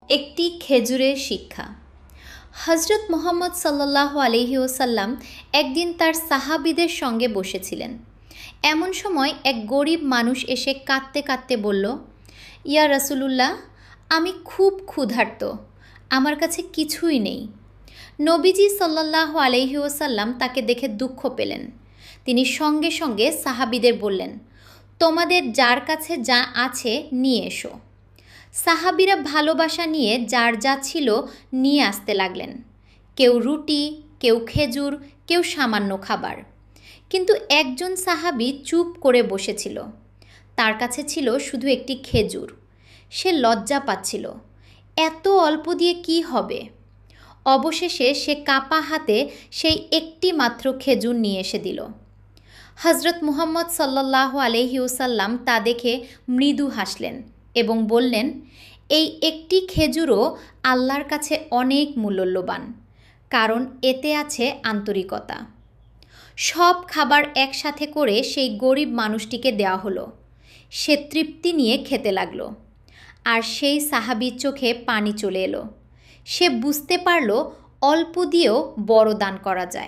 একটি খেজুরের শিক্ষা। হজরত মুহাম্মদ সাল্লাল্লাহু আলাইহি ওয়াসাল্লাম একদিন তার সাহাবীদের সঙ্গে বসেছিলেন। এমন সময় এক গরিব মানুষ এসে কাঁদতে কাঁদতে বলল, ইয়া রাসূলুল্লাহ, আমি খুব ক্ষুধার্ত, আমার কাছে কিছুই নেই। নবীজি সাল্লাল্লাহু আলাইহি ওয়াসাল্লাম তাকে দেখে দুঃখ পেলেন। তিনি সঙ্গে সঙ্গে সাহাবীদের বললেন, তোমাদের যার কাছে যা আছে নিয়ে এসো। সাহাবীরা ভালোবাসা নিয়ে যার যা ছিল নিয়ে আসতে লাগলেন। কেউ রুটি, কেউ খেজুর, কেউ সামান্য খাবার। কিন্তু একজন সাহাবী চুপ করে বসেছিল। তার কাছে ছিল শুধু একটি খেজুর। সে লজ্জা পাচ্ছিল, এত অল্প দিয়ে কি হবে। অবশেষে সে কাপা হাতে সেই একটি মাত্র খেজুর নিয়ে এসে দিল। হজরত মুহাম্মদ সাল্লাল্লাহু আলাইহি ওয়াসাল্লাম তা দেখে মৃদু হাসলেন এবং বললেন, এই একটি খেজুরও আল্লাহর কাছে অনেক মূল্যবান, কারণ এতে আছে আন্তরিকতা। সব খাবার একসাথে করে সেই গরিব মানুষটিকে দেওয়া হলো। সে তৃপ্তি নিয়ে খেতে লাগলো। আর সেই সাহাবীর চোখে পানি চলে এলো। সে বুঝতে পারল অল্প দিয়েও বড় দান করা যায়।